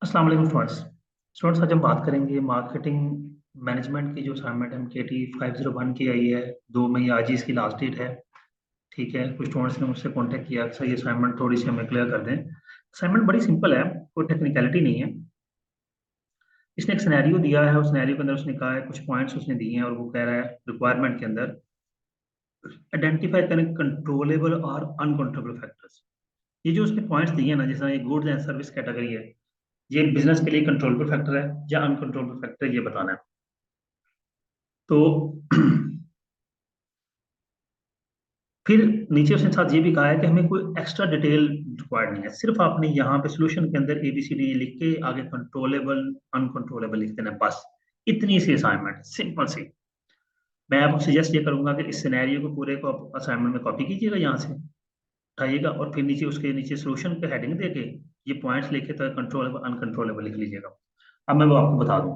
अस्सलाम वालेकुम students. Students आज हम बात करेंगे मार्केटिंग मैनेजमेंट की जो असाइनमेंट हम के टी 501 की आई है। 2 मई आज ही इसकी लास्ट डेट है। ठीक है, कुछ स्टूडेंट्स ने मुझसे कांटेक्ट किया सर ये असाइनमेंट थोड़ी सी हमें क्लियर कर दें। असाइनमेंट बड़ी सिंपल है, कोई टेक्निकलिटी नहीं है। इसने एक सिनेरियो दिया है, उस सिनेरियो के अंदर उसने कहा है कुछ पॉइंट्स उसने दिए हैं और वो कह रहा है रिक्वायरमेंट के अंदर आइडेंटिफाई करें कंट्रोलेबल और अनकंट्रोलेबल फैक्टर्स। ये जो उसने पॉइंट्स दिए हैं ना, जैसा ये गुड्स एंड सर्विस कैटेगरी है, ये बिजनेस के लिए कंट्रोलेबल फैक्टर है या अनकंट्रोलेबल फैक्टर, ये बताना है। तो फिर नीचे उसने साथ ये भी कहा है कि हमें कोई एक्स्ट्रा डिटेल रिक्वायर्ड नहीं है, सिर्फ आपने यहाँ पे सोल्यूशन के अंदर एबीसीडी लिख के आगे कंट्रोलेबल अनकंट्रोलेबल लिख देना, बस इतनी सी असाइनमेंट, सिंपल सी। मैं आपको सजेस्ट ये करूंगा कि इस सिनेरियो को पूरे को असाइनमेंट में कॉपी कीजिएगा, यहाँ से उठाइएगा और फिर नीचे उसके नीचे सोल्यूशन पे हेडिंग देके ये पॉइंट्स लिखे तो कंट्रोलेबल अनकंट्रोलेबल लिख लीजिएगा। अब मैं वो आपको बता दूं,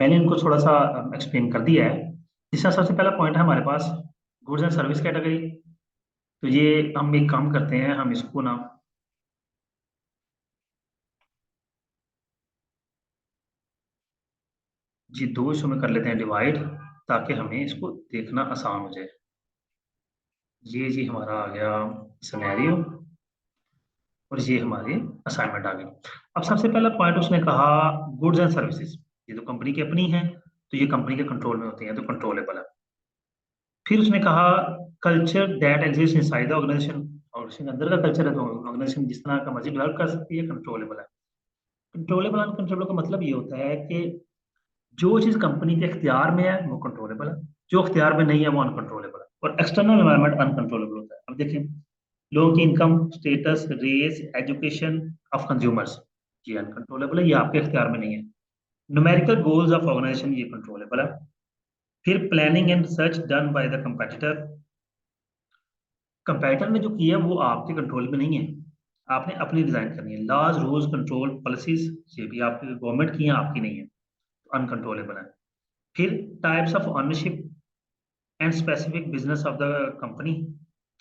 मैंने इनको थोड़ा सा एक्सप्लेन कर दिया है। इसका सबसे पहला पॉइंट है हमारे पास गुड्स एंड सर्विस कैटेगरी। तो ये हम एक काम करते हैं, हम इसको ना जी दो हिस्सों में कर लेते हैं डिवाइड, ताकि हमें इसको देखना आसान हो जाए। ये जी हमारा आ गया सिनेरियो और ये हमारी असाइनमेंट आ गई। अब सबसे पहला पॉइंट उसने कहा गुड्स एंड सर्विसेज, ये तो कंपनी की अपनी है, तो ये कंपनी के कंट्रोल में होती है, तो कंट्रोलेबल है। फिर उसने कहा culture that exist inside the organisation, organisation के अंदर का कल्चर है तो ऑर्गेनाइजेशन जिस तरह का मर्जी डेवलप कर सकती है, कंट्रोलेबल है। कंट्रोलेबल अनकंट्रोलेबल का मतलब ये होता है कि जो चीज कंपनी के इख्तियार में है वो कंट्रोलेबल है, जो इख्तियार में नहीं है वो अनकंट्रोलेबल है। और एक्सटर्नल एनवायरनमेंट अनकंट्रोलेबल होता है। अब देखिए, लोगों की income, status, race, education of consumers, ये अनकंट्रोलेबल है, ये आपके इख्तियार में नहीं है। न्यूमेरिकल गोल्स ऑफ ऑर्गेनाइजेशन, ये कंट्रोलेबल है। फिर planning and research done by the competitor, competitor ने जो किया वो आपके कंट्रोल में नहीं है, आपने अपनी डिजाइन करनी है। लॉज, रूल्स, कंट्रोल, पॉलिसीज, ये भी आपकी गवर्नमेंट की है, आपकी नहीं है, तो अनकंट्रोलेबल है। फिर types of ownership and specific business of the company,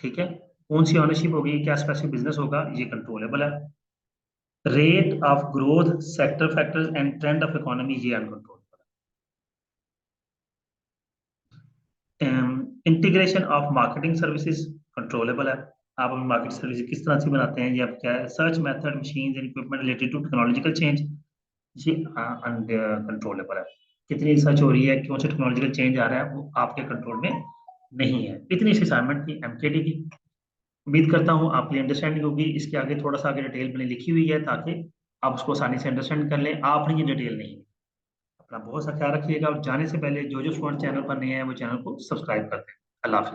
ठीक है, कौन सी ऑनरशिप होगी, क्या स्पेसिफिक बिजनेस होगा, ये कंट्रोलेबल है। Rate of growth, sector factors and trend of economy, ये अनकंट्रोलेबल है। Integration of marketing services controllable है, आप अपनी मार्केट सर्विस किस तरह से बनाते हैं, ये आप क्या है। Search method, machine and equipment related to technological change, ये अनकंट्रोलेबल है। कितनी रिसर्च हो रही है, कौन सा टेक्नोलॉजिकल चेंज आ रहा है, वो आपके कंट्रोल में नहीं है। इतनी सी असाइनमेंट थी एमकेडी की। उम्मीद करता हूँ आपकी अंडरस्टैंडिंग होगी। इसके आगे थोड़ा सा आगे डिटेल मैंने लिखी हुई है ताकि आप उसको आसानी से अंडरस्टैंड कर लें, आपने ये डिटेल नहीं। अपना बहुत सा ख्याल रखिएगा और जाने से पहले जो जो स्टूडेंट चैनल पर नए हैं वो चैनल को सब्सक्राइब कर दें। अल्लाह हाफिज।